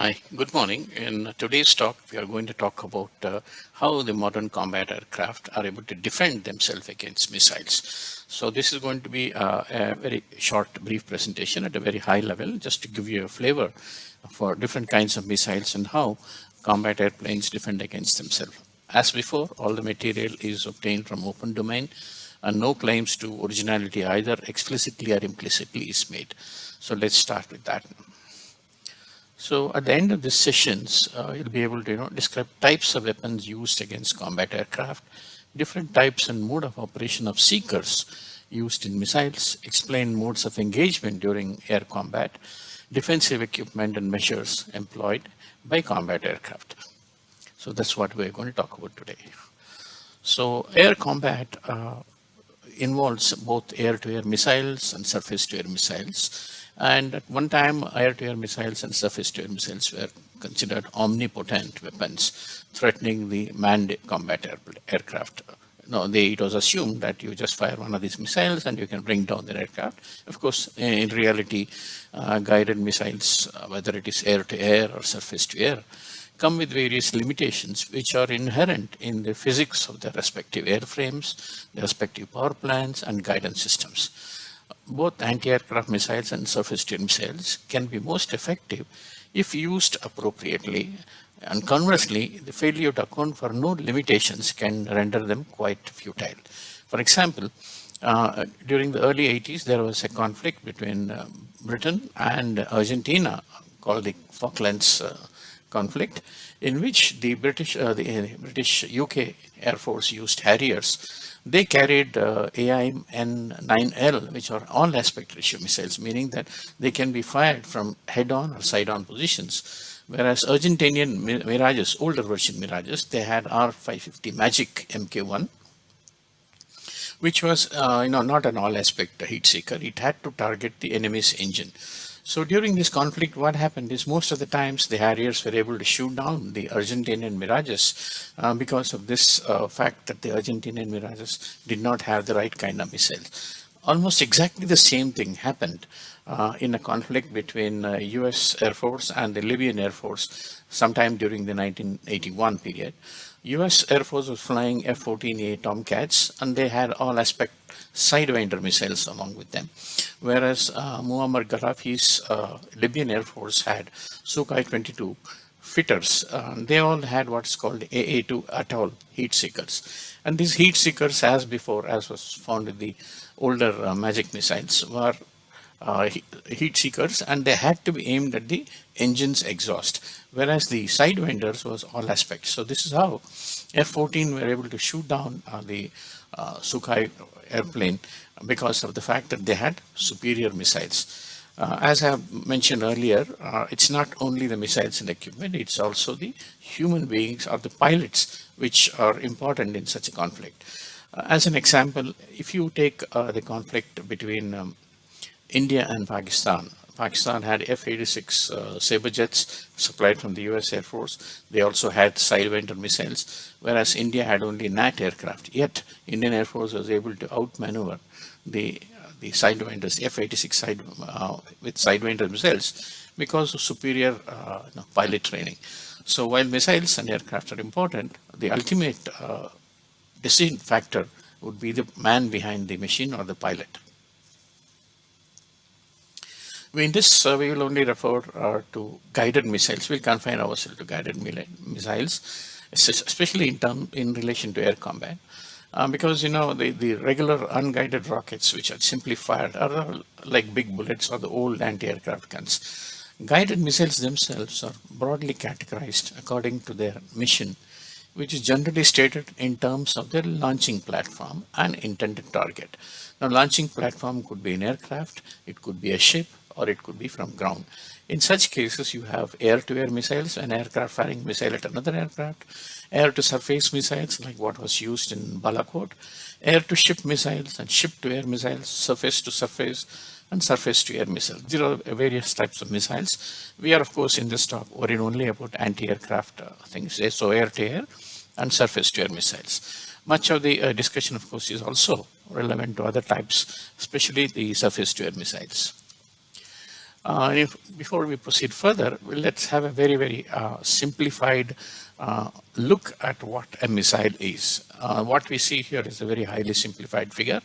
Hi, good morning. In today's talk, we are going to talk about how the modern combat aircraft are able to defend themselves against missiles. So this is going to be a very short, brief presentation at a very high level, just to give you a flavor for different kinds of missiles and how combat airplanes defend against themselves. As before, all the material is obtained from open domain and no claims to originality either explicitly or implicitly is made. So let's start with that. So at the end of these sessions, you'll be able to describe types of weapons used against combat aircraft, different types and mode of operation of seekers used in missiles, explain modes of engagement during air combat, defensive equipment and measures employed by combat aircraft. So that's what we're going to talk about today. So air combat involves both air-to-air missiles and surface-to-air missiles. And at one time, air-to-air missiles and surface-to-air missiles were considered omnipotent weapons, threatening the manned combat aircraft. It was assumed that you just fire one of these missiles and you can bring down the aircraft. Of course, in reality, guided missiles, whether it is air-to-air or surface-to-air, come with various limitations which are inherent in the physics of the respective airframes, the respective power plants, and guidance systems. Both anti-aircraft missiles and surface-to-air missiles can be most effective if used appropriately, and conversely, the failure to account for known limitations can render them quite futile. For example, during the early 80s, there was a conflict between Britain and Argentina called the Falklands conflict, in which the British UK Air Force used Harriers. They carried AIM-9L, which are all aspect ratio missiles, meaning that they can be fired from head-on or side-on positions. Whereas Argentinian Mirages, older version Mirages, they had R550 Magic Mk1, which was not an all aspect heat seeker. It had to target the enemy's engine. So during this conflict, what happened is most of the times the Harriers were able to shoot down the Argentinian Mirages because of this fact that the Argentinian Mirages did not have the right kind of missiles. Almost exactly the same thing happened in a conflict between US Air Force and the Libyan Air Force sometime during the 1981 period. US Air Force was flying F-14A Tomcats, and they had all aspect Sidewinder missiles along with them. Whereas Muammar Gaddafi's Libyan Air Force had Sukhoi 22 fitters. They all had what's called AA-2 Atoll heat seekers. And these heat seekers, as before, as was found in the older Magic missiles, were heat seekers, and they had to be aimed at the engine's exhaust, whereas the Sidewinders was all aspects. So this is how F-14 were able to shoot down the Sukhoi airplane because of the fact that they had superior missiles. As I have mentioned earlier, it's not only the missiles and equipment, it's also the human beings or the pilots which are important in such a conflict. As an example, if you take the conflict between India and Pakistan. Pakistan had F-86 Sabre jets supplied from the US Air Force. They also had Sidewinder missiles, whereas India had only NAT aircraft. Yet, Indian Air Force was able to outmaneuver the Sidewinders, F-86 with Sidewinder missiles because of superior pilot training. So while missiles and aircraft are important, the ultimate decision factor would be the man behind the machine or the pilot. In this, we will only refer to guided missiles. We'll confine ourselves to guided missiles, especially in relation to air combat. Because the regular unguided rockets, which are simply fired, are like big bullets or the old anti-aircraft guns. Guided missiles themselves are broadly categorized according to their mission, which is generally stated in terms of their launching platform and intended target. Now, launching platform could be an aircraft, it could be a ship, or it could be from ground. In such cases, you have air-to-air missiles, an aircraft firing missile at another aircraft, air-to-surface missiles like what was used in Balakot, air-to-ship missiles and ship-to-air missiles, surface-to-surface, and surface-to-air missiles. There are various types of missiles. We are, of course, in this talk worried only about anti-aircraft things, so air-to-air and surface-to-air missiles. Much of the discussion, of course, is also relevant to other types, especially the surface-to-air missiles. Before we proceed further, let's have a very, very simplified look at what a missile is. What we see here is a very highly simplified figure,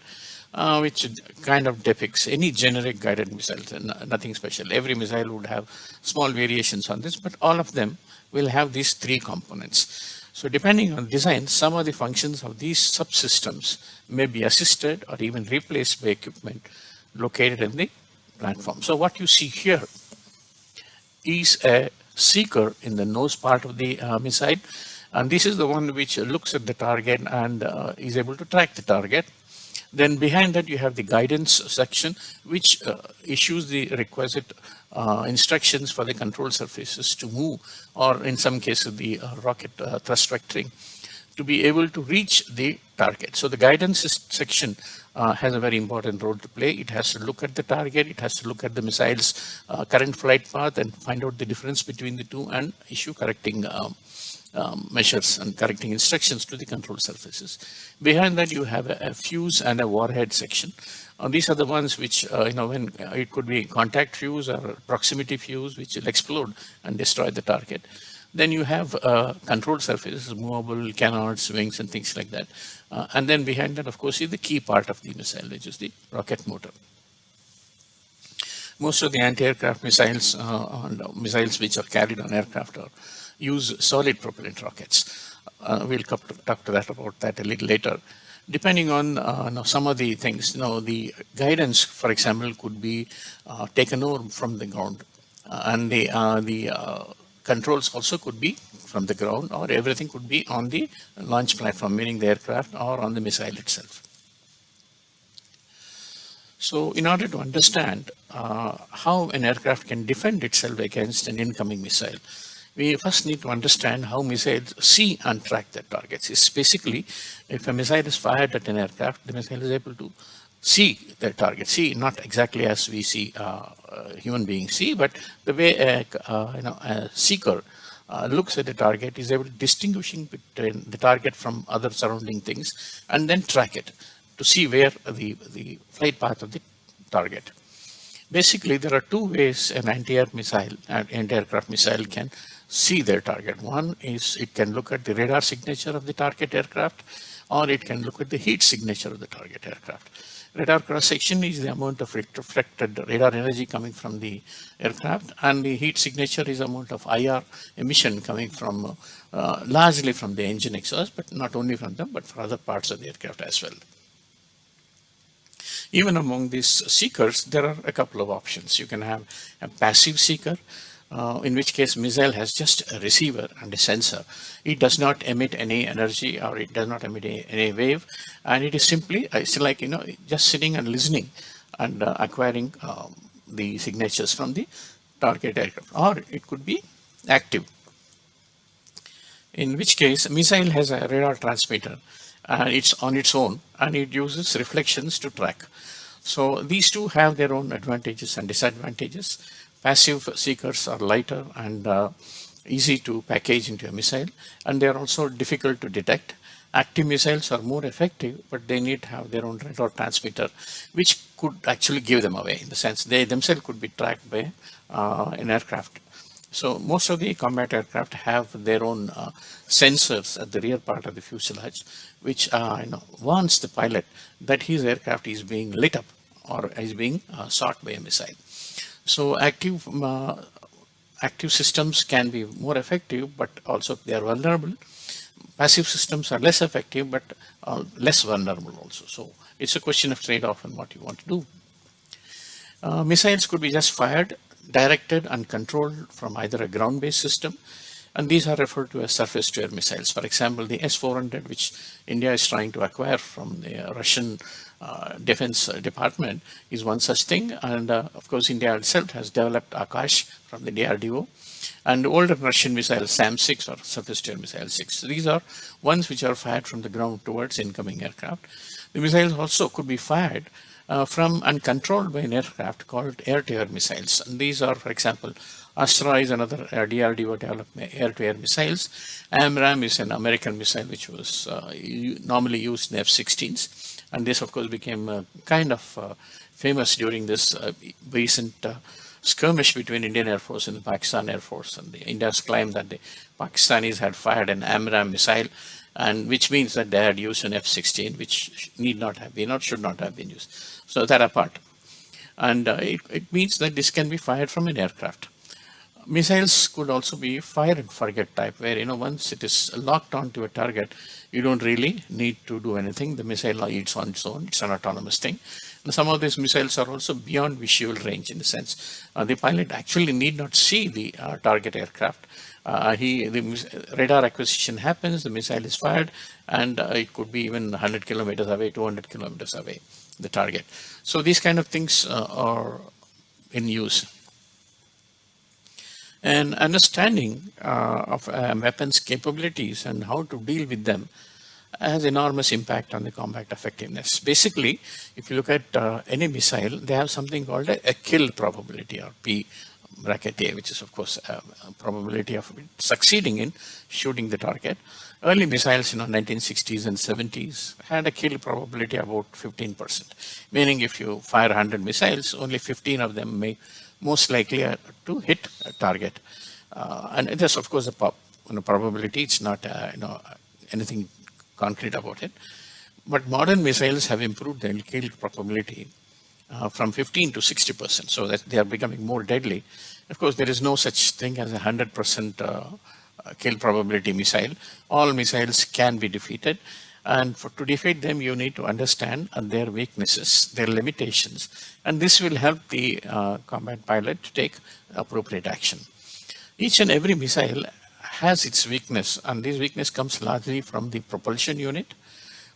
which kind of depicts any generic guided missiles, and nothing special. Every missile would have small variations on this, but all of them will have these three components. So depending on design, some of the functions of these subsystems may be assisted or even replaced by equipment located in the platform. So what you see here is a seeker in the nose part of the missile, and this is the one which looks at the target and is able to track the target. Then behind that you have the guidance section, which issues the requisite instructions for the control surfaces to move, or in some cases the rocket thrust vectoring, to be able to reach the target. So the guidance section has a very important role to play. It has to look at the target, it has to look at the missile's current flight path and find out the difference between the two and issue correcting measures and correcting instructions to the control surfaces. Behind that you have a fuse and a warhead section. These are the ones which, when it could be contact fuse or proximity fuse, which will explode and destroy the target. Then you have control surfaces, movable canards, wings, and things like that. And then behind that, of course, is the key part of the missile, which is the rocket motor. Most of the anti-aircraft missiles and missiles which are carried on aircraft use solid propellant rockets. We'll talk to that about that a little later. Depending on some of the things, the guidance, for example, could be taken over from the ground, and the controls also could be from the ground, or everything could be on the launch platform, meaning the aircraft or on the missile itself. So in order to understand how an aircraft can defend itself against an incoming missile, we first need to understand how missiles see and track their targets. It's basically, if a missile is fired at an aircraft, the missile is able to see the target. See, not exactly as we see human beings see, but the way a seeker looks at the target, is able to distinguishing between the target from other surrounding things, and then track it to see where the flight path of the target. Basically, there are two ways an anti-aircraft missile can see their target. One is it can look at the radar signature of the target aircraft, or it can look at the heat signature of the target aircraft. Radar cross-section is the amount of reflected radar energy coming from the aircraft, and the heat signature is the amount of IR emission coming from largely from the engine exhaust, but not only from them, but for other parts of the aircraft as well. Even among these seekers, there are a couple of options. You can have a passive seeker, in which case missile has just a receiver and a sensor. It does not emit any energy, or it does not emit any wave, and it is simply, it's like, just sitting and listening and acquiring the signatures from the target aircraft. Or it could be active, in which case missile has a radar transmitter and it's on its own, and it uses reflections to track. So these two have their own advantages and disadvantages. Passive seekers are lighter and easy to package into a missile, and they are also difficult to detect. Active missiles are more effective, but they need to have their own radar transmitter, which could actually give them away, in the sense they themselves could be tracked by an aircraft. So most of the combat aircraft have their own sensors at the rear part of the fuselage, which warns the pilot that his aircraft is being lit up or is being shot by a missile. So active systems can be more effective, but also they are vulnerable. Passive systems are less effective, but less vulnerable also. So it's a question of trade-off and what you want to do. Missiles could be just fired, directed and controlled from either a ground-based system, and these are referred to as surface-to-air missiles. For example, the S-400, which India is trying to acquire from the Russian Defense Department, is one such thing. And of course, India itself has developed Akash from the DRDO, and older Russian missile SAM-6 or surface-to-air missile 6. So these are ones which are fired from the ground towards incoming aircraft. The missiles also could be fired from and controlled by an aircraft called air-to-air missiles. And these are, for example, Astra is another DRDO developed air-to-air missiles. AMRAAM is an American missile which was normally used in F-16s. And this, of course, became kind of famous during this recent skirmish between Indian Air Force and the Pakistan Air Force, and the India's claimed that the Pakistanis had fired an AMRAAM missile, and which means that they had used an F-16, which need not have been or should not have been used. So that apart. And it means that this can be fired from an aircraft. Missiles could also be fire and forget type, where, you know, once it is locked onto a target, you don't really need to do anything. The missile eats on its own. It's an autonomous thing. And some of these missiles are also beyond visual range, in the sense the pilot actually need not see the target aircraft. The radar acquisition happens, the missile is fired, and it could be even 100 kilometers away, 200 kilometers away, the target. So these kind of things are in use. And understanding of weapons capabilities and how to deal with them has enormous impact on the combat effectiveness. Basically, if you look at any missile, they have something called a kill probability, or P bracket A, which is of course a probability of succeeding in shooting the target. Early missiles, 1960s and 70s had a kill probability about 15%, meaning if you fire 100 missiles, only 15 of them may most likely to hit a target. And it is of course a probability. It's not anything concrete about it. But modern missiles have improved the kill probability from 15 to 60%, so that they are becoming more deadly. Of course, there is no such thing as a 100% kill probability missile. All missiles can be defeated, and to defeat them, you need to understand their weaknesses, their limitations, and this will help the combat pilot to take appropriate action. Each and every missile has its weakness, and this weakness comes largely from the propulsion unit,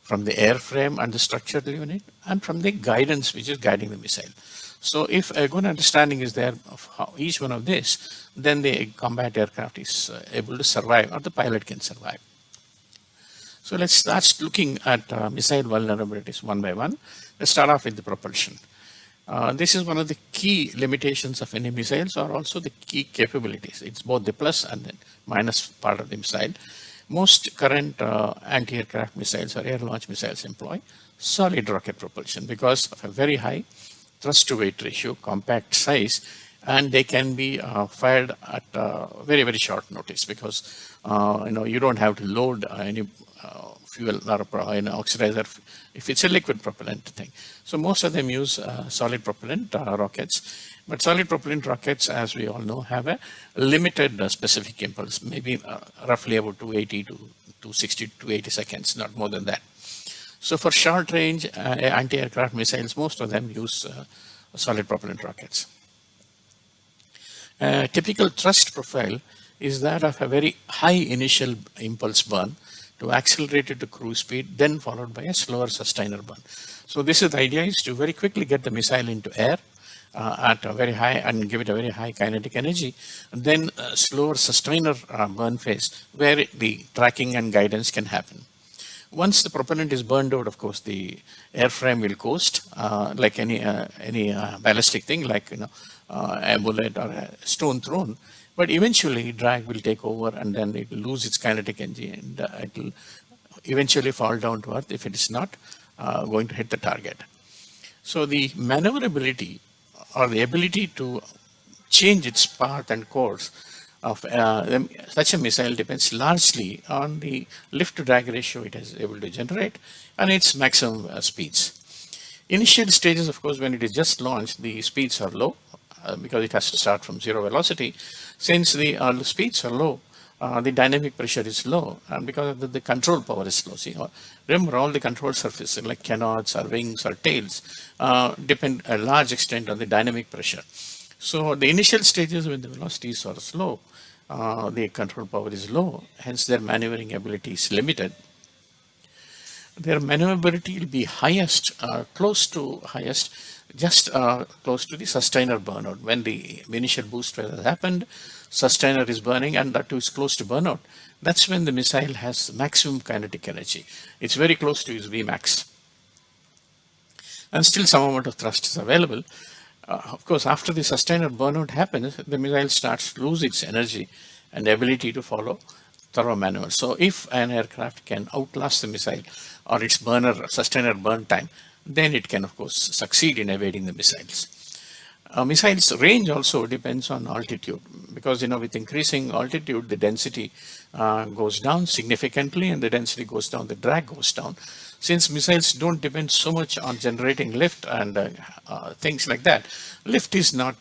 from the airframe and the structural unit, and from the guidance which is guiding the missile. So if a good understanding is there of how each one of this, then the combat aircraft is able to survive, or the pilot can survive. So let's start looking at missile vulnerabilities one by one. Let's start off with the propulsion. This is one of the key limitations of any missiles, or also the key capabilities. It's both the plus and the minus part of the missile. Most current anti-aircraft missiles or air-launched missiles employ solid rocket propulsion because of a very high thrust-to-weight ratio, compact size, and they can be fired at very, very short notice because you don't have to load any fuel or oxidizer if it's a liquid propellant thing. So most of them use solid propellant rockets, but solid propellant rockets, as we all know, have a limited specific impulse, maybe roughly about 280 to 260 to 80 seconds, not more than that. So for short range anti-aircraft missiles, most of them use solid propellant rockets. Typical thrust profile is that of a very high initial impulse burn to accelerate it to cruise speed, then followed by a slower sustainer burn. So this is the idea, is to very quickly get the missile into air at a very high and give it a very high kinetic energy, and then a slower sustainer burn phase where the tracking and guidance can happen. Once the propellant is burned out, of course, the airframe will coast like any ballistic thing, like a bullet or a stone thrown. But eventually, drag will take over, and then it will lose its kinetic energy, and it will eventually fall down to earth if it is not going to hit the target. So the maneuverability, or the ability to change its path and course of such a missile, depends largely on the lift-to-drag ratio it is able to generate and its maximum speeds. Initial stages, of course, when it is just launched, the speeds are low because it has to start from zero velocity. Since the speeds are low, the dynamic pressure is low, and because of the control power is low. See, remember, all the control surfaces like canards or wings or tails depend a large extent on the dynamic pressure. So the initial stages, when the velocities are slow, the control power is low, hence their maneuvering ability is limited. Their maneuverability will be highest, close to highest, just close to the sustainer burnout. When the initial boost has happened, sustainer is burning, and that too is close to burnout. That's when the missile has maximum kinetic energy. It's very close to its Vmax. And still some amount of thrust is available. Of course, after the sustainer burnout happens, the missile starts to lose its energy and ability to follow thorough maneuvers. So if an aircraft can outlast the missile or its sustainer burn time, then it can, of course, succeed in evading the missiles. Missiles range also depends on altitude, because with increasing altitude the density goes down significantly, and the density goes down, the drag goes down. Since missiles don't depend so much on generating lift and things like that, lift is not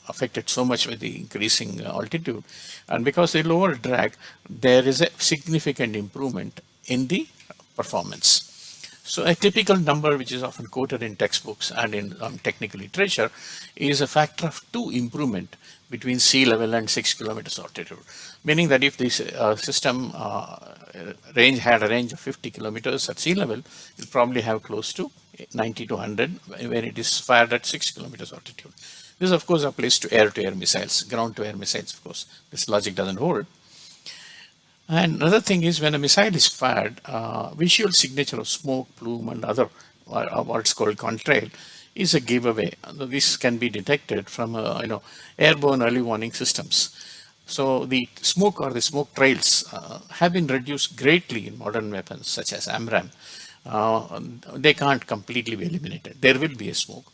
affected so much with the increasing altitude, and because the lower drag, there is a significant improvement in the performance. So a typical number which is often quoted in textbooks and in technical literature is a factor of 2 improvement between sea level and 6 kilometers altitude. Meaning that if this system had a range of 50 kilometers at sea level, it'll probably have close to 90 to 100 when it is fired at 6 kilometers altitude. This of course applies to air-to-air missiles, ground-to-air missiles of course. This logic doesn't hold. And another thing is, when a missile is fired, visual signature of smoke, plume, and other what's called contrail is a giveaway. This can be detected from airborne early warning systems. So the smoke or the smoke trails have been reduced greatly in modern weapons such as AMRAAM. They can't completely be eliminated. There will be a smoke.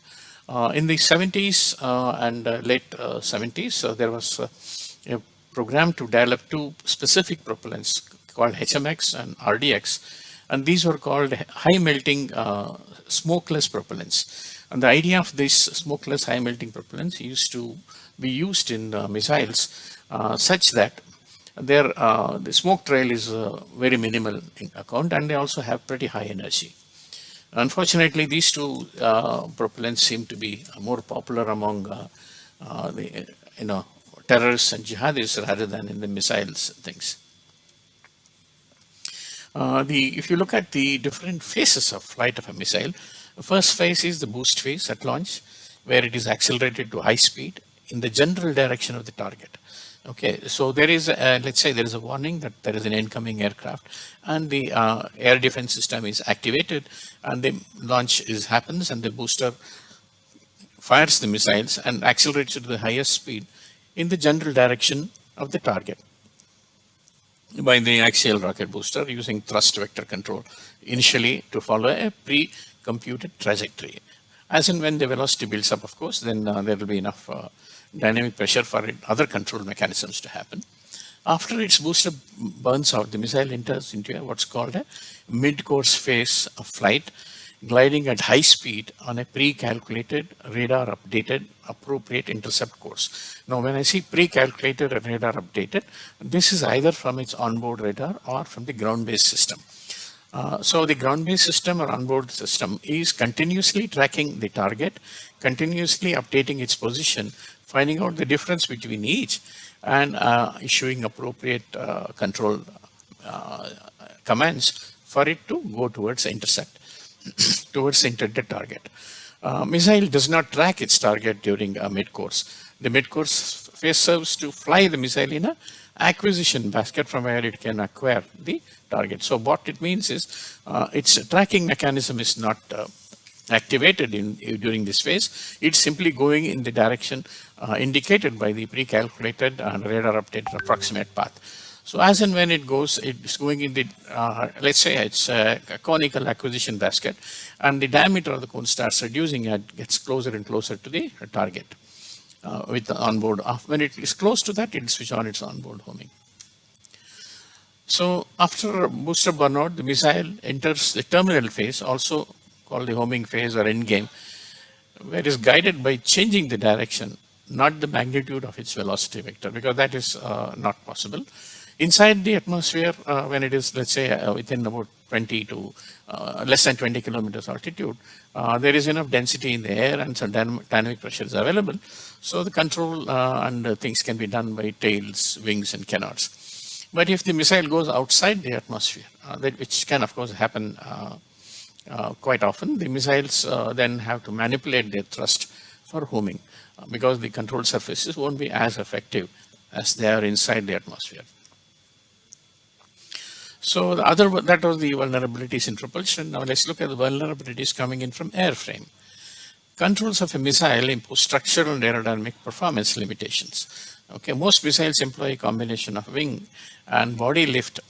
In the 70s and late 70s, there was a program to develop 2 specific propellants called HMX and RDX, and these were called high melting smokeless propellants. And the idea of these smokeless high melting propellants used to be used in missiles such that the smoke trail is very minimal in account, and they also have pretty high energy. Unfortunately, these 2 propellants seem to be more popular among the terrorists and jihadis rather than in the missiles things. If you look at the different phases of flight of a missile, the first phase is the boost phase at launch, where it is accelerated to high speed in the general direction of the target. Okay, so there is, let's say there is a warning that there is an incoming aircraft, and the air defense system is activated, and the launch happens, and the booster fires the missiles and accelerates to the highest speed in the general direction of the target by the axial rocket booster using thrust vector control, initially to follow a pre-computed trajectory. As and when the velocity builds up, of course, then there will be enough dynamic pressure for other control mechanisms to happen. After its booster burns out, the missile enters into what's called a mid-course phase of flight, gliding at high speed on a pre-calculated radar updated appropriate intercept course. Now, when I see pre-calculated and radar updated, this is either from its onboard radar or from the ground-based system. So the ground-based system or onboard system is continuously tracking the target, continuously updating its position, finding out the difference between each, and issuing appropriate control commands for it to go towards intercept, towards the intended target. Missile does not track its target during mid-course. The mid-course phase serves to fly the missile in a acquisition basket from where it can acquire the target. So what it means is its tracking mechanism is not activated during this phase. It's simply going in the direction indicated by the pre-calculated and radar updated approximate path. So as and when it goes, it's going in the, let's say it's a conical acquisition basket, and the diameter of the cone starts reducing and gets closer and closer to the target with the onboard. When it is close to that, it will switch on its onboard homing. So after booster burnout, the missile enters the terminal phase, also called the homing phase or endgame, where it is guided by changing the direction, not the magnitude of its velocity vector, because that is not possible. Inside the atmosphere, when it is, let's say, within about 20 to less than 20 kilometers altitude, there is enough density in the air and some dynamic pressure is available. So the control and things can be done by tails, wings, and canards. But if the missile goes outside the atmosphere, which can, of course, happen quite often, the missiles then have to manipulate their thrust for homing because the control surfaces won't be as effective as they are inside the atmosphere. So that was the vulnerabilities in propulsion. Now let's look at the vulnerabilities coming in from airframe. Controls of a missile impose structural and aerodynamic performance limitations. Okay, most missiles employ a combination of wing and body lift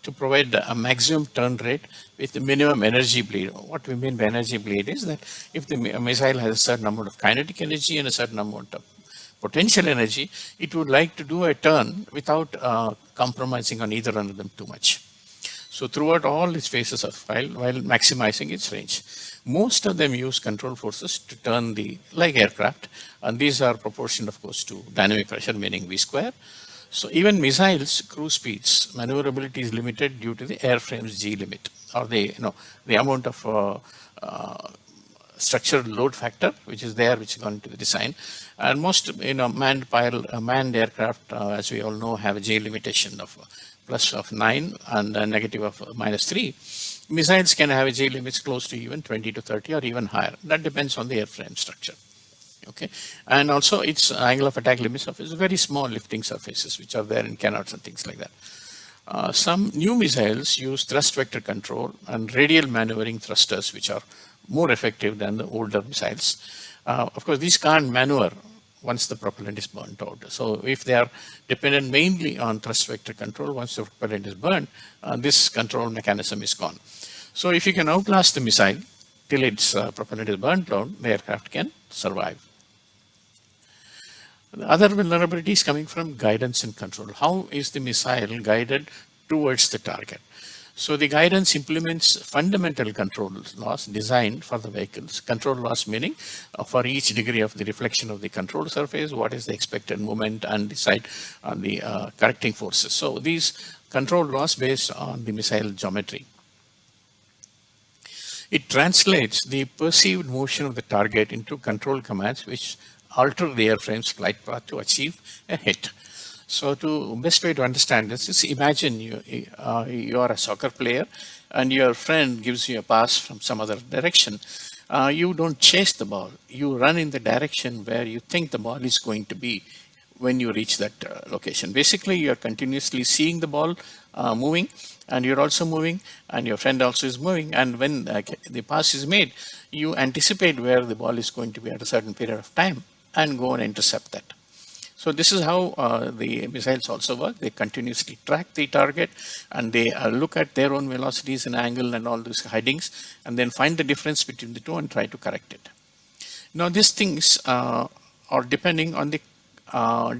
to provide a maximum turn rate with the minimum energy bleed. What we mean by energy bleed is that if the missile has a certain amount of kinetic energy and a certain amount of potential energy, it would like to do a turn without compromising on either one of them too much. So throughout all its phases of while maximizing its range. Most of them use control forces to turn like aircraft, and these are proportional, of course, to dynamic pressure, meaning V square. So even missiles, cruise speeds, maneuverability is limited due to the airframe's G limit, or the amount of structural load factor which is there, which is gone into the design. And most manned aircraft, as we all know, have a J limitation of plus of 9 and a negative of -3. Missiles can have a J limits close to even 20 to 30 or even higher. That depends on the airframe structure. Okay, and also its angle of attack limits of is very small lifting surfaces which are there in canards and things like that. Some new missiles use thrust vector control and radial maneuvering thrusters, which are more effective than the older missiles. Of course, these can't maneuver once the propellant is burnt out. So if they are dependent mainly on thrust vector control, once the propellant is burned, this control mechanism is gone. So if you can outlast the missile till its propellant is burnt out, the aircraft can survive. The other vulnerability is coming from guidance and control. How is the missile guided towards the target? So the guidance implements fundamental control laws designed for the vehicles. Control laws meaning for each degree of the reflection of the control surface, what is the expected movement, and decide on the correcting forces. So these control laws based on the missile geometry. It translates the perceived motion of the target into control commands which alter the airframe's flight path to achieve a hit. So to best way to understand this is imagine you are a soccer player and your friend gives you a pass from some other direction. You don't chase the ball. You run in the direction where you think the ball is going to be when you reach that location. Basically, you are continuously seeing the ball moving, and you're also moving, and your friend also is moving. And when the pass is made, you anticipate where the ball is going to be at a certain period of time and go and intercept that. So this is how the missiles also work. They continuously track the target, and they look at their own velocities and angle and all those headings, and then find the difference between the two and try to correct it. Now these things are depending on the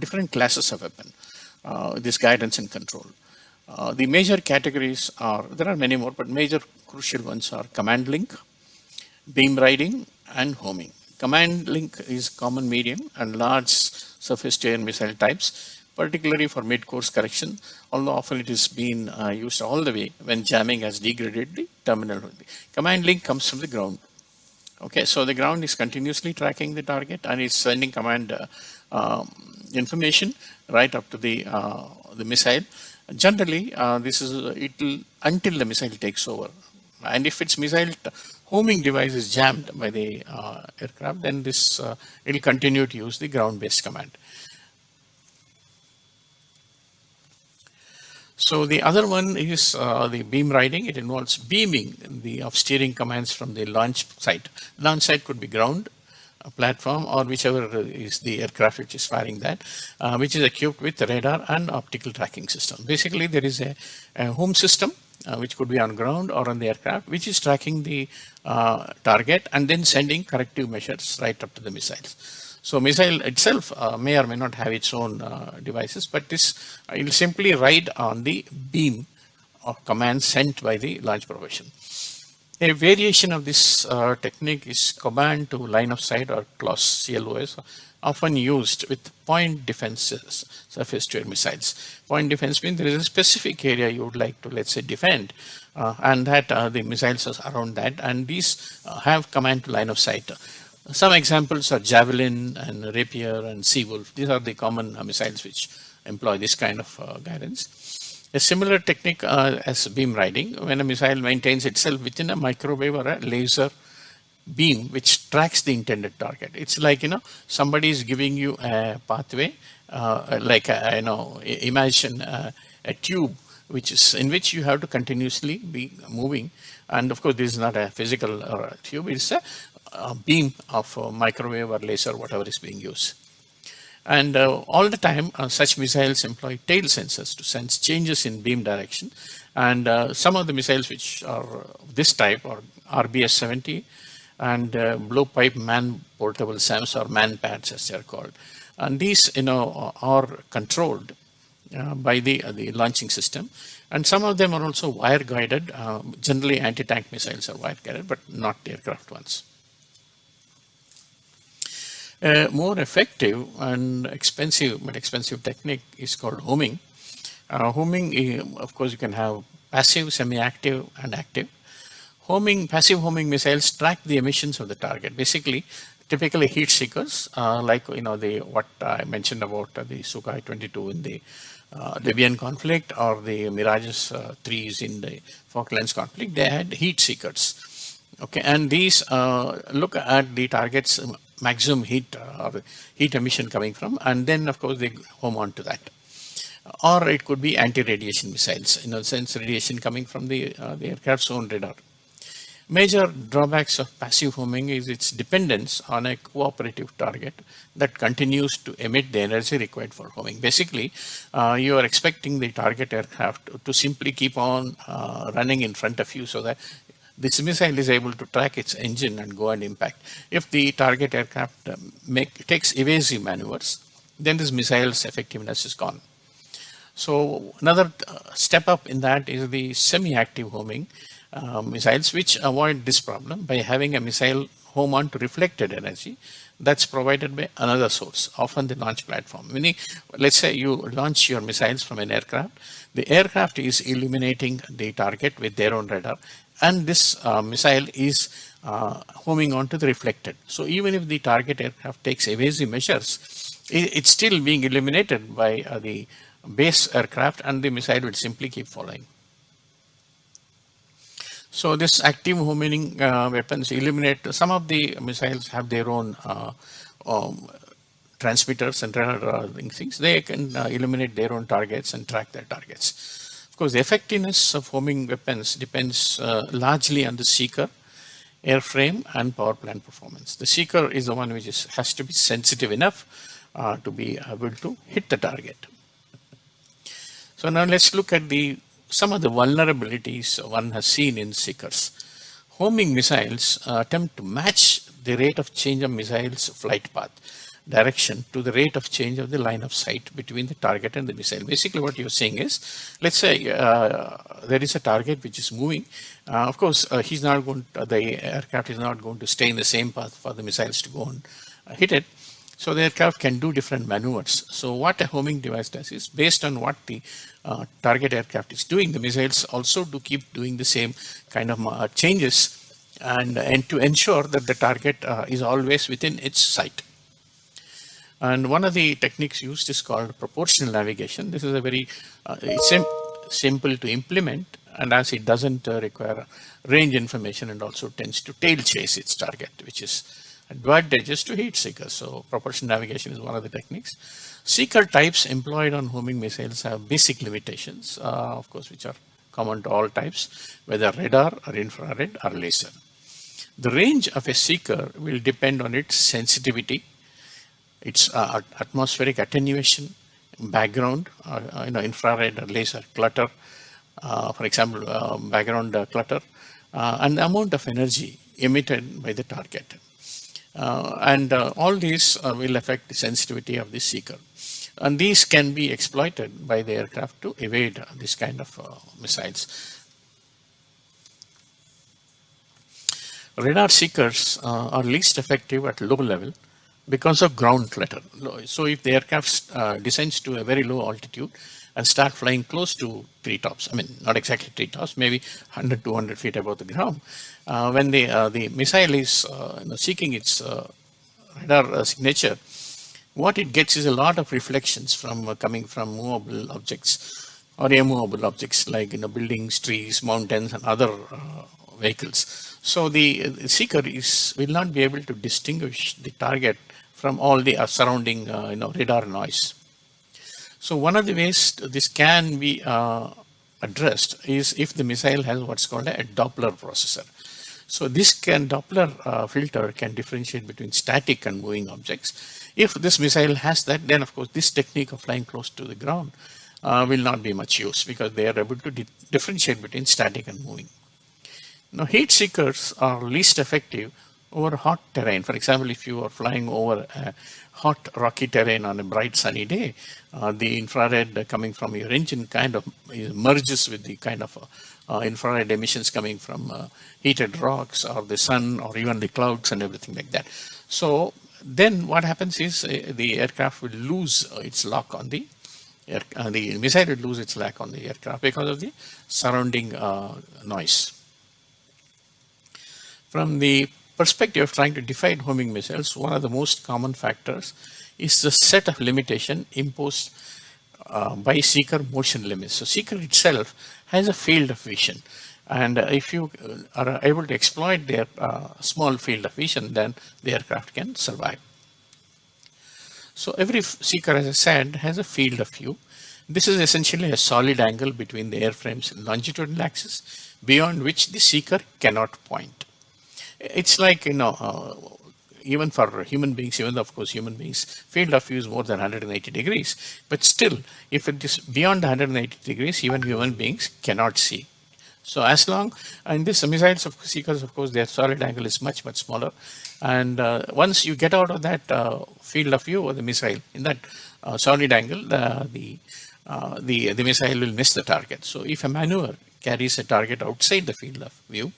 different classes of weapon, this guidance and control. The major categories are, there are many more, but major crucial ones are command link, beam riding, and homing. Command link is common medium and large surface to air missile types, particularly for mid-course correction, although often it is being used all the way when jamming has degraded the terminal. Command link comes from the ground. Okay, so the ground is continuously tracking the target and is sending command information right up to the missile. Generally, this is until the missile takes over. And if its missile homing device is jammed by the aircraft, then this it will continue to use the ground-based command. So the other one is the beam riding. It involves beaming of steering commands from the launch site. Launch site could be ground, a platform, or whichever is the aircraft which is firing that, which is equipped with radar and optical tracking system. Basically, there is a home system which could be on ground or on the aircraft, which is tracking the target and then sending corrective measures right up to the missiles. So missile itself may or may not have its own devices, but this it will simply ride on the beam of commands sent by the launch profession. A variation of this technique is command to line of sight, or CLOS, CLOS, often used with point defenses, surface to air missiles. Point defense means there is a specific area you would like to, let's say, defend, and that the missiles are around that, and these have command to line of sight. Some examples are Javelin and Rapier and Seawolf. These are the common missiles which employ this kind of guidance. A similar technique as beam riding, when a missile maintains itself within a microwave or a laser beam which tracks the intended target. It's like, somebody is giving you a pathway, imagine a tube in which you have to continuously be moving. And of course, this is not a physical tube, it's a beam of microwave or laser, whatever is being used. And all the time, such missiles employ tail sensors to sense changes in beam direction And some of the missiles which are this type are RBS-70 and blowpipe man portable SAMs, or man pads as they're called. And these, are controlled by the launching system. And some of them are also wire guided. Generally, anti-tank missiles are wire guided, but not aircraft ones. A more effective and expensive technique is called homing. Homing, of course, you can have passive, semi-active, and active. Passive homing missiles track the emissions of the target. Basically, typically heat seekers, like what I mentioned about the Sukhoi 22 in the Libyan conflict, or the Mirages 3s in the Falklands conflict. They had heat seekers. Okay, and these look at the target's maximum heat or heat emission coming from, and then of course they home on to that. Or it could be anti-radiation missiles, in a sense radiation coming from the aircraft's own radar. Major drawbacks of passive homing is its dependence on a cooperative target that continues to emit the energy required for homing. Basically, you are expecting the target aircraft to simply keep on running in front of you, so that this missile is able to track its engine and go and impact. If the target aircraft takes evasive maneuvers, then this missile's effectiveness is gone. So another step up in that is the semi-active homing missiles, which avoid this problem by having a missile home on to reflected energy that's provided by another source, often the launch platform. Meaning, let's say you launch your missiles from an aircraft, the aircraft is illuminating the target with their own radar, and this missile is homing onto the reflected. So even if the target aircraft takes evasive measures, it's still being illuminated by the base aircraft, and the missile will simply keep following. So this active homing weapons eliminate, some of the missiles have their own transmitters and radar things. They can eliminate their own targets and track their targets. Of course, the effectiveness of homing weapons depends largely on the seeker, airframe, and power plant performance. The seeker is the one which has to be sensitive enough to be able to hit the target. So now let's look at some of the vulnerabilities one has seen in seekers. Homing missiles attempt to match the rate of change of missile's flight path direction to the rate of change of the line of sight between the target and the missile. Basically what you're saying is, let's say there is a target which is moving. Of course, the aircraft is not going to stay in the same path for the missiles to go and hit it. So the aircraft can do different maneuvers. So what a homing device does is, based on what the target aircraft is doing, the missiles also do keep doing the same kind of changes, and to ensure that the target is always within its sight. And one of the techniques used is called proportional navigation. This is a very simple to implement, and as it doesn't require range information, and also tends to tail chase its target, which is advantageous to heat seekers. So proportional navigation is one of the techniques. Seeker types employed on homing missiles have basic limitations, of course, which are common to all types, whether radar or infrared or laser. The range of a seeker will depend on its sensitivity, its atmospheric attenuation, background, infrared or laser clutter, for example, background clutter, and the amount of energy emitted by the target. All these will affect the sensitivity of the seeker, and these can be exploited by the aircraft to evade this kind of missiles. Radar seekers are least effective at low level because of ground clutter. So if the aircraft descends to a very low altitude and start flying close to treetops, I mean, not exactly treetops, maybe 100, 200 feet above the ground, when the missile is seeking its radar signature, what it gets is a lot of reflections from coming from movable objects or immovable objects, like buildings, trees, mountains, and other vehicles. So the seeker will not be able to distinguish the target from all the surrounding radar noise. So one of the ways this can be addressed is if the missile has what's called a Doppler processor. So this Doppler filter can differentiate between static and moving objects. If this missile has that, then of course this technique of flying close to the ground will not be much use because they are able to differentiate between static and moving. Now, heat seekers are least effective over hot terrain. For example, if you are flying over a hot rocky terrain on a bright sunny day, the infrared coming from your engine kind of merges with the kind of infrared emissions coming from heated rocks or the sun or even the clouds and everything like that. So then what happens is the aircraft will lose its lock on the the missile will lose its lock on the aircraft because of the surrounding noise. From the perspective of trying to define homing missiles, one of the most common factors is the set of limitation imposed by seeker motion limits. So seeker itself has a field of vision, and if you are able to exploit their small field of vision, then the aircraft can survive. So every seeker, as I said, has a field of view. This is essentially a solid angle between the airframe's longitudinal axis, beyond which the seeker cannot point. It's like, even for human beings, even though of course human beings field of view is more than 180 degrees, but still, if it is beyond 180 degrees, even human beings cannot see. So as long, and this missiles of seekers, of course, their solid angle is much, much smaller. And once you get out of that field of view of the missile in that solid angle, the missile will miss the target. So if a maneuver carries a target outside the field of view,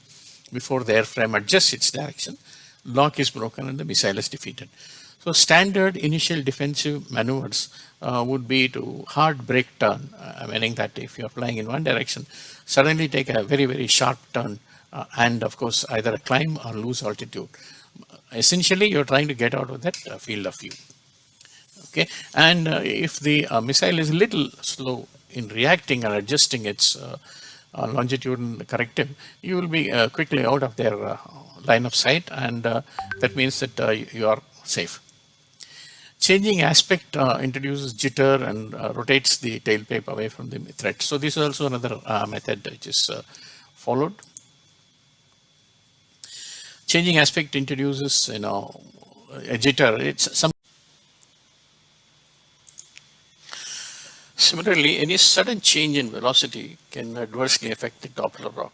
before the airframe adjusts its direction, lock is broken and the missile is defeated. So standard initial defensive maneuvers would be to hard brake turn, meaning that if you're flying in one direction, suddenly take a very, very sharp turn and of course either a climb or lose altitude. Essentially, you're trying to get out of that field of view. Okay, and if the missile is a little slow in reacting and adjusting its longitudinal corrective, you will be quickly out of their line of sight, and that means that you are safe. Changing aspect introduces jitter and rotates the tailpipe away from the threat. So this is also another method which is followed. Changing aspect introduces, a jitter. It's some. Similarly, any sudden change in velocity can adversely affect the Doppler rock.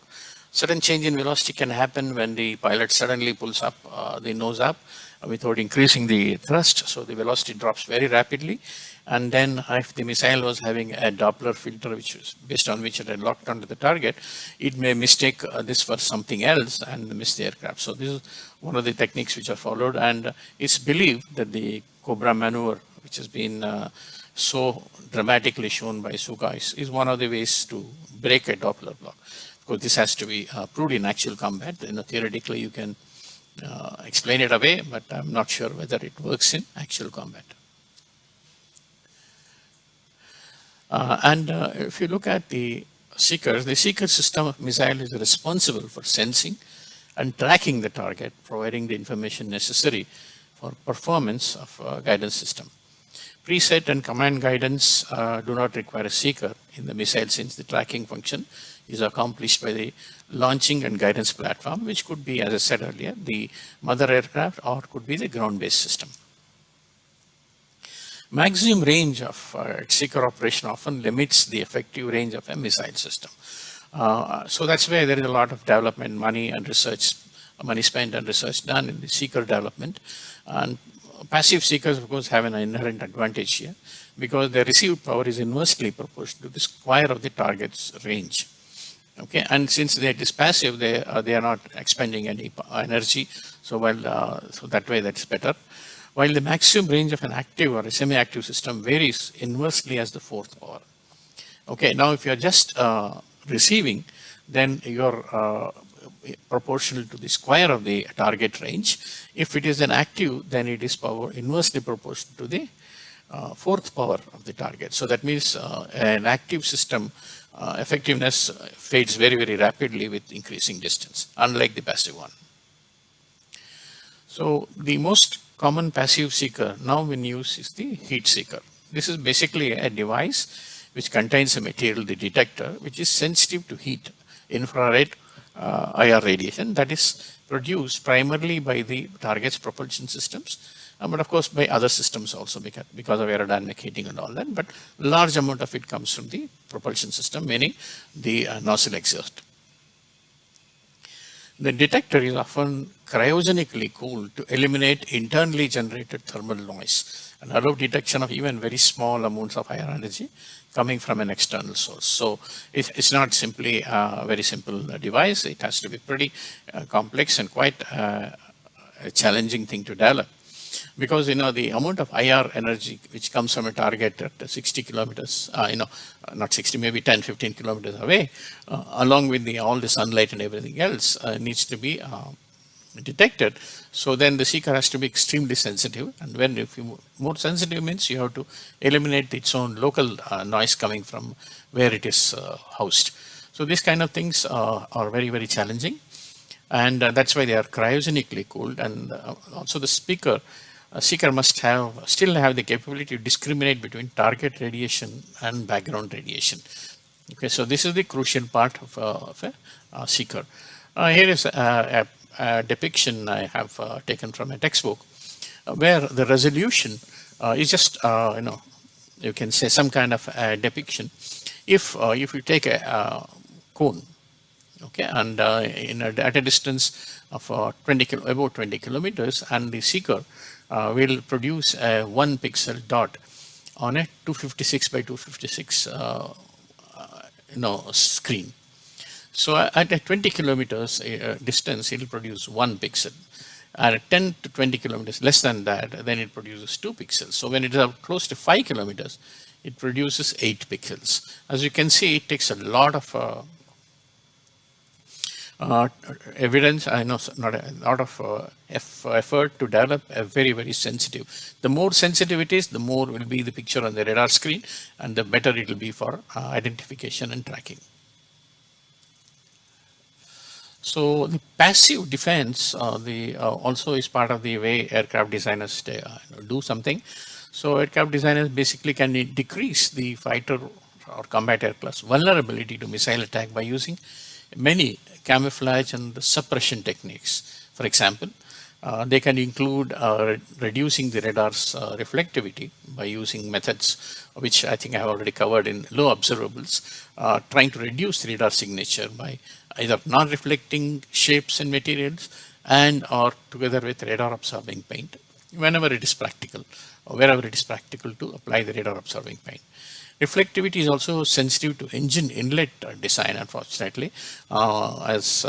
Sudden change in velocity can happen when the pilot suddenly pulls up the nose up without increasing the thrust. So the velocity drops very rapidly. And then if the missile was having a Doppler filter, which was based on which it had locked onto the target, it may mistake this for something else and miss the aircraft. So this is one of the techniques which are followed. And it's believed that the Cobra maneuver, which has been so dramatically shown by Suga, is one of the ways to break a Doppler block. Of course, this has to be proved in actual combat. Theoretically, you can explain it away, but I'm not sure whether it works in actual combat. And if you look at the seeker system of missile is responsible for sensing and tracking the target, providing the information necessary for performance of guidance system. Preset and command guidance do not require a seeker in the missile, since the tracking function is accomplished by the launching and guidance platform, which could be, as I said earlier, the mother aircraft or could be the ground-based system. Maximum range of seeker operation often limits the effective range of a missile system. So that's where there is a lot of development money and research, money spent and research done in the seeker development. And passive seekers, of course, have an inherent advantage here because their received power is inversely proportional to the square of the target's range. Okay, and since it is passive, they are not expending any energy. So so that way that's better. While the maximum range of an active or a semi-active system varies inversely as the fourth power. Okay, now if you are just receiving, then you're proportional to the square of the target range. If it is an active, then it is power inversely proportional to the fourth power of the target. So that means an active system effectiveness fades very, very rapidly with increasing distance, unlike the passive one. So the most common passive seeker now in use is the heat seeker. This is basically a device which contains a material, the detector, which is sensitive to heat, infrared, IR radiation that is produced primarily by the target's propulsion systems but of course by other systems also because of aerodynamic heating and all that. But large amount of it comes from the propulsion system, meaning the nozzle exhaust. The detector is often cryogenically cooled to eliminate internally generated thermal noise and allow detection of even very small amounts of higher energy coming from an external source. So it's not simply a very simple device. It has to be pretty complex and quite a challenging thing to develop. Because the amount of IR energy which comes from a target at 60 kilometers, not 60, maybe 10, 15 kilometers away, along with all the sunlight and everything else, needs to be detected. So then the seeker has to be extremely sensitive, and if you more sensitive means you have to eliminate its own local noise coming from where it is housed. So these kind of things are very, very challenging, and that's why they are cryogenically cooled. And also the seeker must still have the capability to discriminate between target radiation and background radiation. Okay, so this is the crucial part of a seeker. Here is a depiction I have taken from a textbook, where the resolution is just you can say some kind of a depiction. If you take a cone, okay, and at a distance of about 20 kilometers, and the seeker will produce a 1 pixel dot on a 256 by 256 screen. So at a 20 kilometers distance, it will produce 1 pixel. At 10 to 20 kilometers, less than that, then it produces 2 pixels. So when it is close to 5 kilometers, it produces 8 pixels. As you can see, it takes a lot of evidence, not a lot of effort to develop a very, very sensitive. The more sensitive it is, the more will be the picture on the radar screen, and the better it will be for identification and tracking. So the passive defense also is part of the way aircraft designers do something. So aircraft designers basically can decrease the fighter or combat aircraft's vulnerability to missile attack by using many camouflage and suppression techniques. For example, they can include reducing the radar's reflectivity by using methods which I think I have already covered in low observables, trying to reduce the radar signature by either non-reflecting shapes and materials or together with radar absorbing paint whenever it is practical or wherever it is practical to apply the radar absorbing paint. Reflectivity is also sensitive to engine inlet design, unfortunately. As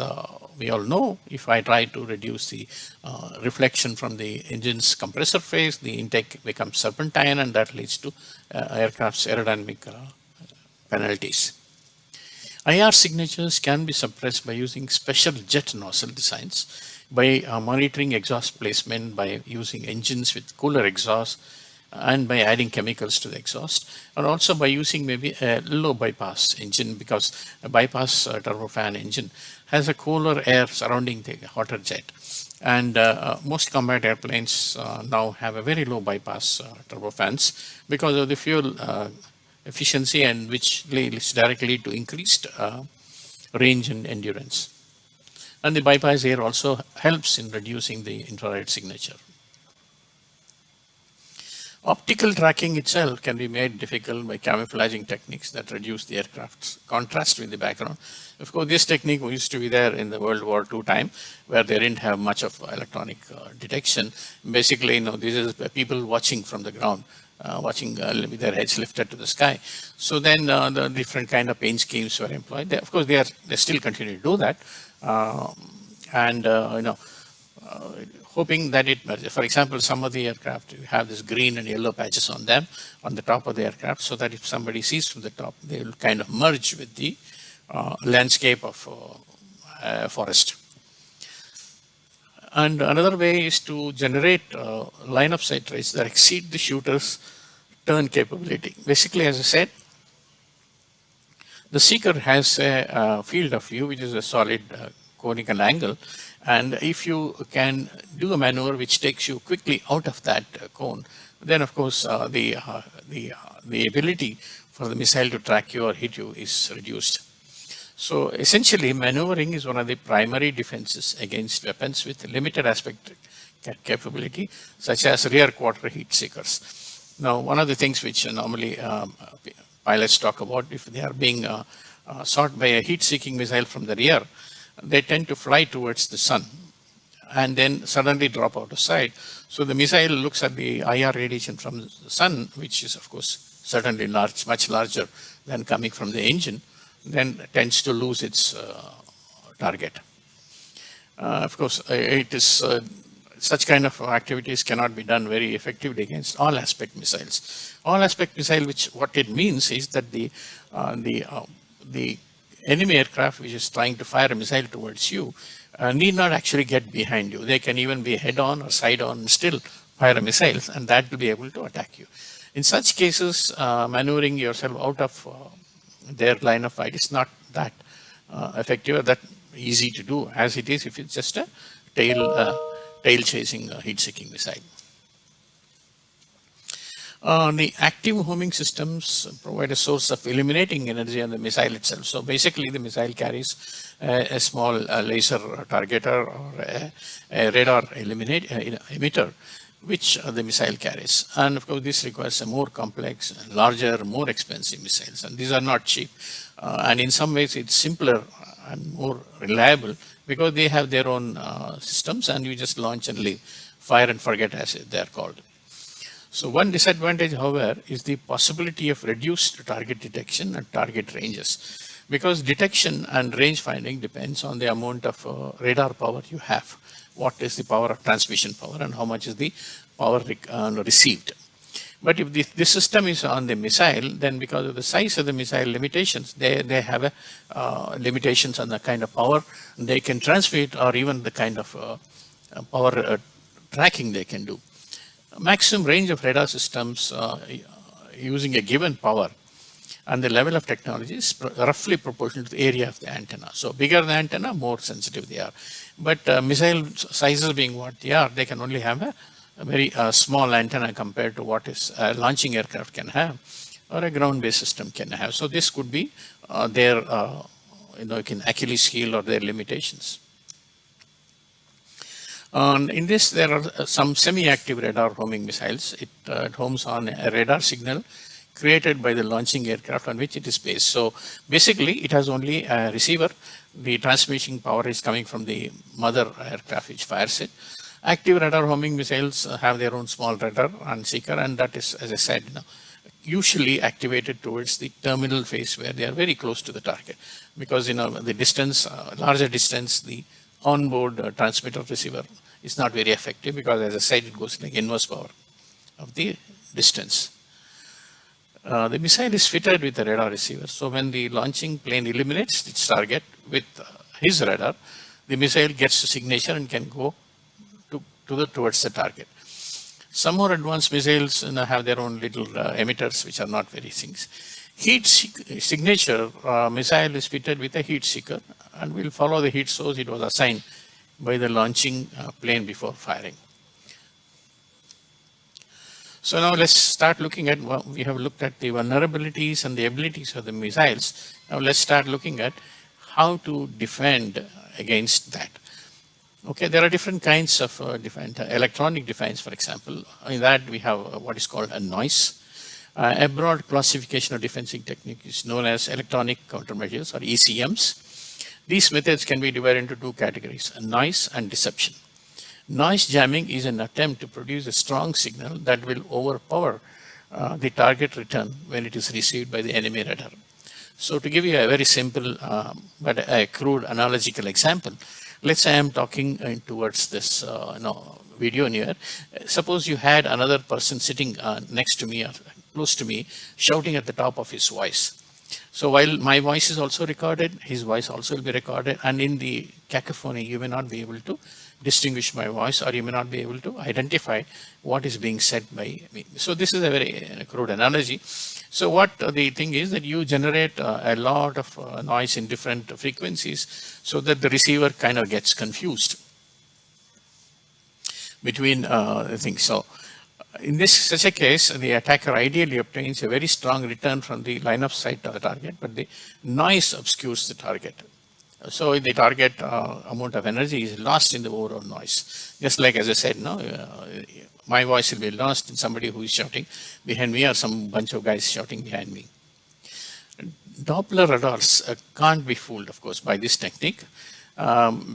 we all know, if I try to reduce the reflection from the engine's compressor phase, the intake becomes serpentine, and that leads to aircraft's aerodynamic penalties. IR signatures can be suppressed by using special jet nozzle designs, by monitoring exhaust placement, by using engines with cooler exhaust, and by adding chemicals to the exhaust, and also by using maybe a low bypass engine, because a bypass turbofan engine has a cooler air surrounding the hotter jet. And most combat airplanes now have a very low bypass turbofans because of the fuel efficiency, and which leads directly to increased range and endurance. And the bypass air also helps in reducing the infrared signature. Optical tracking itself can be made difficult by camouflaging techniques that reduce the aircraft's contrast with the background. Of course, this technique used to be there in the World War II time, where they didn't have much of electronic detection. Basically, this is people watching from the ground, watching with their heads lifted to the sky. So then the different kind of paint schemes were employed. Of course, they still continue to do that, hoping that it merges. For example, some of the aircraft have this green and yellow patches on them on the top of the aircraft, so that if somebody sees from the top, they will kind of merge with the landscape of forest. And another way is to generate line of sight rates that exceed the shooter's turn capability. Basically, as I said, the seeker has a field of view which is a solid conical angle, and if you can do a maneuver which takes you quickly out of that cone, then of course the ability for the missile to track you or hit you is reduced. So essentially, maneuvering is one of the primary defenses against weapons with limited aspect capability, such as rear quarter heat seekers. Now, one of the things which normally pilots talk about, if they are being shot by a heat-seeking missile from the rear, they tend to fly towards the sun and then suddenly drop out of sight. So the missile looks at the IR radiation from the sun, which is of course certainly large, much larger than coming from the engine, then tends to lose its target. Of course, it is such kind of activities cannot be done very effectively against all aspect missiles. All aspect missile, which what it means is that the enemy aircraft which is trying to fire a missile towards you need not actually get behind you. They can even be head on or side on and still fire a missile, and that will be able to attack you. In such cases, maneuvering yourself out of their line of fight is not that effective or that easy to do as it is if it's just a tail chasing heat-seeking missile. The active homing systems provide a source of eliminating energy on the missile itself. So basically the missile carries a small laser targeter or a radar emitter, which the missile carries. And of course this requires a more complex, larger, more expensive missiles, and these are not cheap. And in some ways it's simpler and more reliable because they have their own systems and you just launch and leave, fire and forget as they are called. So one disadvantage, however, is the possibility of reduced target detection and target ranges, because detection and range finding depends on the amount of radar power you have. What is the power of transmission power and how much is the power received. But if this system is on the missile, then because of the size of the missile limitations, they have limitations on the kind of power they can transmit or even the kind of power tracking they can do. Maximum range of radar systems using a given power and the level of technology is roughly proportional to the area of the antenna. So bigger the antenna, more sensitive they are. But missile sizes being what they are, they can only have a very small antenna compared to what is a launching aircraft can have or a ground-based system can have. So this could be their Achilles heel or their limitations. In this, there are some semi-active radar homing missiles. It homes on a radar signal created by the launching aircraft on which it is based. So basically, it has only a receiver. The transmission power is coming from the mother aircraft which fires it. Active radar homing missiles have their own small radar and seeker, and that is, as I said, usually activated towards the terminal phase where they are very close to the target, because the distance, larger distance, the onboard transmitter receiver is not very effective because, as I said, it goes like inverse power of the distance. The missile is fitted with a radar receiver. So when the launching plane eliminates its target with his radar, the missile gets the signature and can go towards the target. Some more advanced missiles have their own little emitters, which are not very things. Heat signature missile is fitted with a heat seeker and will follow the heat source it was assigned by the launching plane before firing. So now let's start looking at, we have looked at the vulnerabilities and the abilities of the missiles. Now let's start looking at how to defend against that. Okay, there are different kinds of electronic defense, for example. In that we have what is called a noise. A broad classification of defensive technique is known as electronic countermeasures or ECMs. These methods can be divided into two categories, noise and deception. Noise jamming is an attempt to produce a strong signal that will overpower the target return when it is received by the enemy radar. So to give you a very simple but a crude analogical example, let's say I'm talking towards this video here. Suppose you had another person sitting next to me or close to me shouting at the top of his voice. So while my voice is also recorded, his voice also will be recorded, and in the cacophony you may not be able to distinguish my voice, or you may not be able to identify what is being said by me. So this is a very crude analogy. So what the thing is that you generate a lot of noise in different frequencies so that the receiver kind of gets confused between things. So in such a case, the attacker ideally obtains a very strong return from the line of sight of the target, but the noise obscures the target. So the target amount of energy is lost in the overall noise. Just like as I said, no, my voice will be lost in somebody who is shouting behind me or some bunch of guys shouting behind me. Doppler radars can't be fooled, of course, by this technique,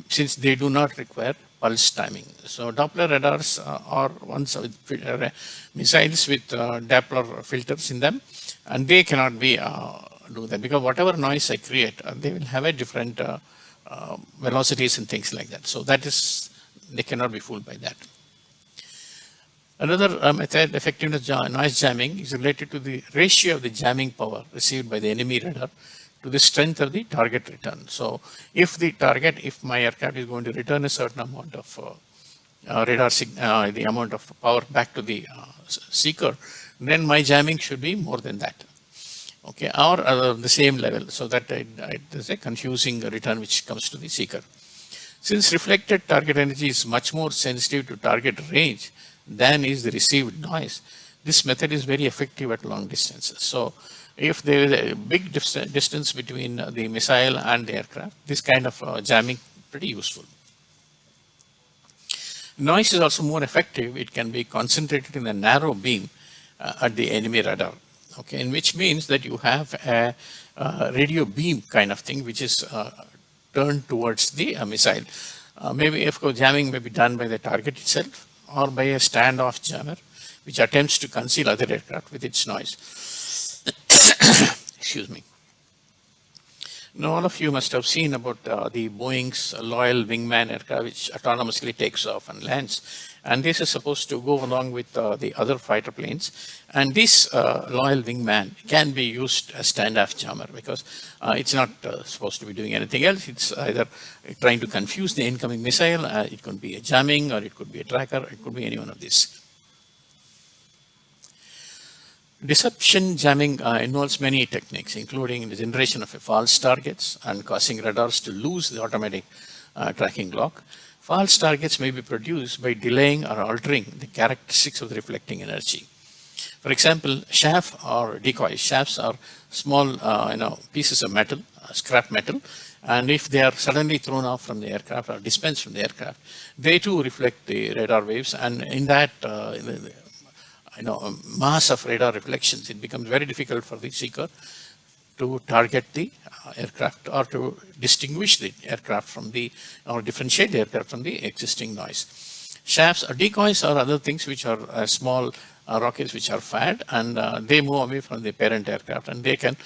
since they do not require pulse timing. So Doppler radars are ones with missiles with Doppler filters in them, and they cannot be do that, because whatever noise I create, they will have a different velocities and things like that. So that is, they cannot be fooled by that. Another method, effectiveness noise jamming, is related to the ratio of the jamming power received by the enemy radar to the strength of the target return. So if the target, if my aircraft is going to return a certain amount of the amount of power back to the seeker, then my jamming should be more than that. Okay, or the same level, so that it is a confusing return which comes to the seeker. Since reflected target energy is much more sensitive to target range than is the received noise, this method is very effective at long distances. So if there is a big distance between the missile and the aircraft, this kind of jamming pretty useful. Noise is also more effective. It can be concentrated in a narrow beam at the enemy radar. Okay, and which means that you have a radio beam kind of thing, which is turned towards the missile. Maybe, of course, jamming may be done by the target itself or by a standoff jammer, which attempts to conceal other aircraft with its noise. Excuse me. Now, all of you must have seen about the Boeing's Loyal Wingman aircraft, which autonomously takes off and lands. And this is supposed to go along with the other fighter planes. And this Loyal Wingman can be used as standoff jammer, because it's not supposed to be doing anything else. It's either trying to confuse the incoming missile. It could be a jamming, or it could be a tracker. It could be any one of these. Deception jamming involves many techniques, including the generation of false targets and causing radars to lose the automatic tracking lock. False targets may be produced by delaying or altering the characteristics of the reflecting energy. For example, chaff or decoys. Shafts are small pieces of metal, scrap metal, and if they are suddenly thrown off from the aircraft or dispensed from the aircraft, they too reflect the radar waves, and in that mass of radar reflections, it becomes very difficult for the seeker to target the aircraft, or to distinguish the aircraft from the, or differentiate the aircraft from the existing noise. Shafts or decoys are other things which are small rockets which are fired, and they move away from the parent aircraft, and they can,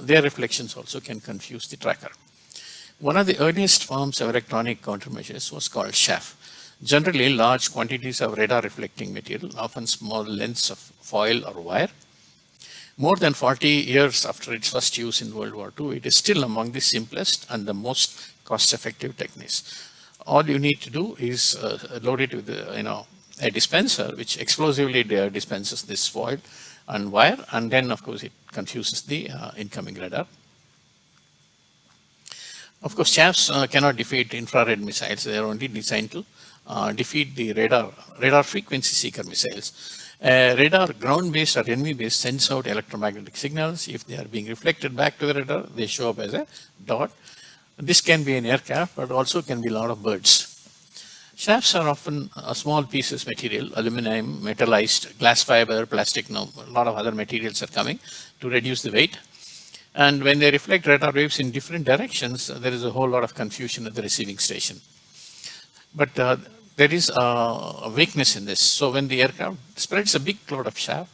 their reflections also can confuse the tracker. One of the earliest forms of electronic countermeasures was called chaff. Generally, large quantities of radar reflecting material, often small lengths of foil or wire. More than 40 years after its first use in World War II, it is still among the simplest and the most cost-effective techniques. All you need to do is load it with a dispenser, which explosively dispenses this foil and wire, and then, of course, it confuses the incoming radar. Of course, chaffs cannot defeat infrared missiles. They are only designed to defeat the radar frequency seeker missiles. Radar, ground-based or enemy-based, sends out electromagnetic signals. If they are being reflected back to the radar, they show up as a dot. This can be an aircraft, but also can be a lot of birds. Shafts are often small pieces material, aluminum, metallized, glass fiber, plastic, a lot of other materials are coming to reduce the weight. And when they reflect radar waves in different directions, there is a whole lot of confusion at the receiving station. But there is a weakness in this. So when the aircraft spreads a big cloud of chaff,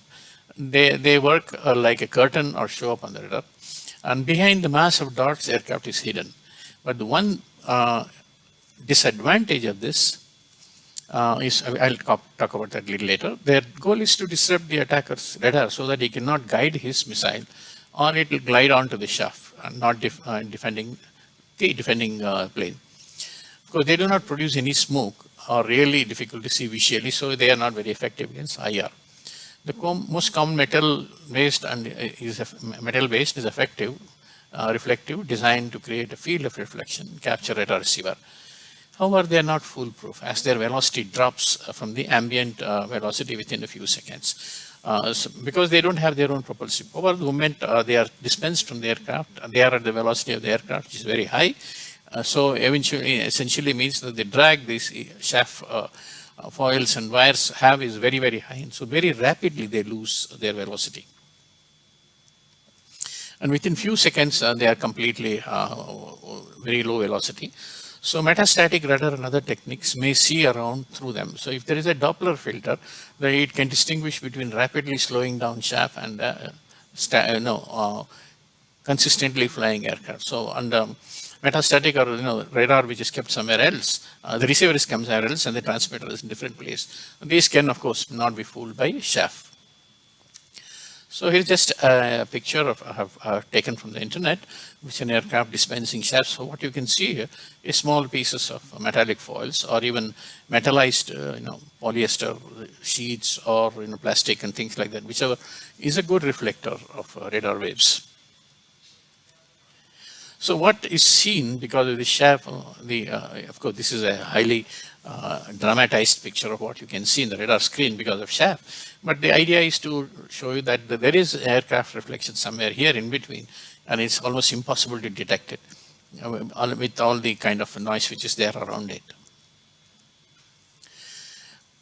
they work like a curtain or show up on the radar. And behind the mass of dots, the aircraft is hidden. But the one disadvantage of this is, I'll talk about that a little later. Their goal is to disrupt the attacker's radar so that he cannot guide his missile, or it will glide onto the shaft and not defending the defending plane. Because they do not produce any smoke, or really difficult to see visually, so they are not very effective against IR. The most common metal-based is effective, reflective, designed to create a field of reflection, capture radar receiver. However, they are not foolproof, as their velocity drops from the ambient velocity within a few seconds. Because they don't have their own propulsive power, the moment they are dispensed from the aircraft, they are at the velocity of the aircraft, which is very high. So eventually, essentially means that the drag these shaft foils and wires have is very, very high. And so very rapidly they lose their velocity. And within few seconds, they are completely very low velocity. So metastatic radar and other techniques may see around through them. So if there is a Doppler filter, then it can distinguish between rapidly slowing down shaft and consistently flying aircraft. So under metastatic or radar which is kept somewhere else, the receiver is kept somewhere else and the transmitter is in different place. These can of course not be fooled by shaft. So here's just a picture of taken from the internet, which an aircraft dispensing shafts. So what you can see here is small pieces of metallic foils or even metallized, polyester sheets or plastic and things like that, whichever is a good reflector of radar waves. So what is seen because of the shaft, of course, this is a highly dramatized picture of what you can see in the radar screen because of shaft. But the idea is to show you that there is aircraft reflection somewhere here in between, and it's almost impossible to detect it with all the kind of noise which is there around it.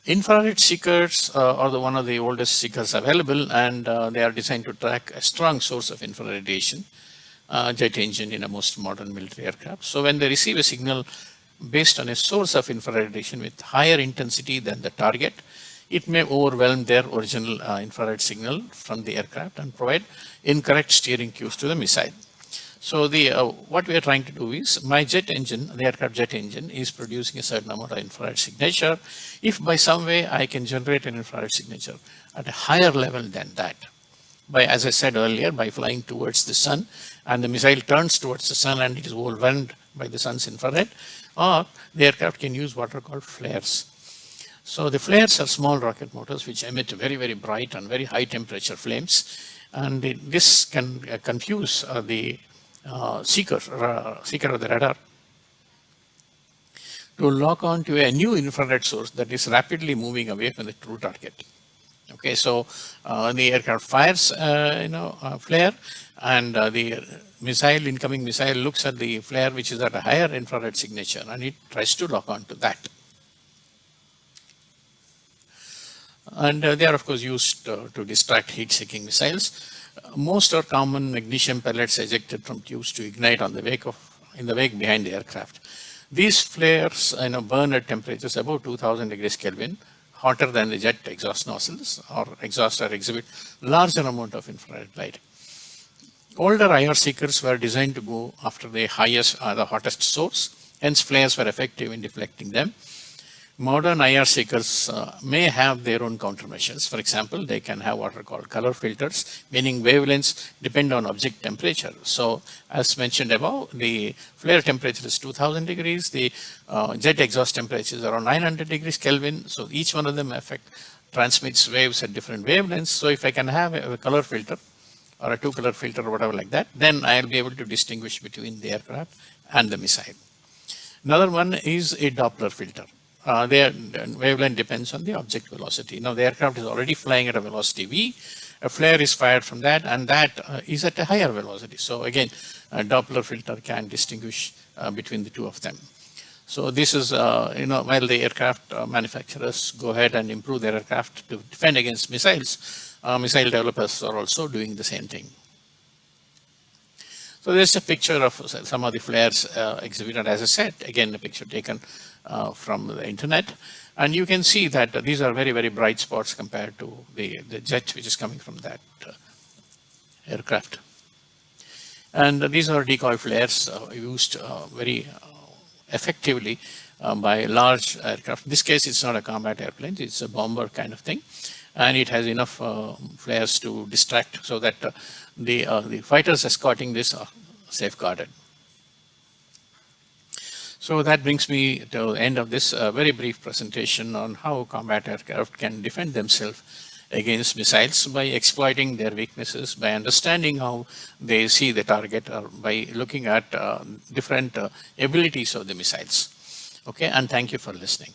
Infrared seekers are one of the oldest seekers available, and they are designed to track a strong source of infrared radiation. Jet engine in a most modern military aircraft. So when they receive a signal based on a source of infrared radiation with higher intensity than the target, it may overwhelm their original infrared signal from the aircraft and provide incorrect steering cues to the missile. So what we are trying to do is my jet engine, the aircraft jet engine, is producing a certain amount of infrared signature. If by some way I can generate an infrared signature at a higher level than that, as I said earlier, by flying towards the sun, and the missile turns towards the sun and it is overwhelmed by the sun's infrared, or the aircraft can use what are called flares. So the flares are small rocket motors which emit very, very bright and very high temperature flames, and this can confuse the seeker of the radar to lock on to a new infrared source that is rapidly moving away from the true target. Okay, so the aircraft fires, a flare, and the incoming missile looks at the flare which is at a higher infrared signature, and it tries to lock on to that. And they are of course used to distract heat-seeking missiles. Most are common magnesium pellets ejected from tubes to ignite in the wake behind the aircraft. These flares burn at temperatures above 2000 degrees Kelvin, hotter than the jet exhaust nozzles or exhaust, or exhibit larger amount of infrared light. Older IR seekers were designed to go after the hottest source, hence flares were effective in deflecting them. Modern IR seekers may have their own countermeasures. For example, they can have what are called color filters, meaning wavelengths depend on object temperature. So as mentioned above, the flare temperature is 2000 degrees, the jet exhaust temperature is around 900 degrees Kelvin. So each one of them transmits waves at different wavelengths. So if I can have a color filter or a two-color filter or whatever like that, then I'll be able to distinguish between the aircraft and the missile. Another one is a Doppler filter. Their wavelength depends on the object velocity. Now the aircraft is already flying at a velocity v, a flare is fired from that, and that is at a higher velocity. So again, a Doppler filter can distinguish between the two of them. So this is, while the aircraft manufacturers go ahead and improve their aircraft to defend against missiles, missile developers are also doing the same thing. So there's a picture of some of the flares exhibited, as I said, again, a picture taken from the internet. And you can see that these are very, very bright spots compared to the jet which is coming from that aircraft. And these are decoy flares used very effectively by large aircraft. In this case, it's not a combat airplane, it's a bomber kind of thing. And it has enough flares to distract so that the fighters escorting this are safeguarded. So that brings me to the end of this very brief presentation on how combat aircraft can defend themselves against missiles by exploiting their weaknesses, by understanding how they see the target, or by looking at different abilities of the missiles. Okay, and thank you for listening.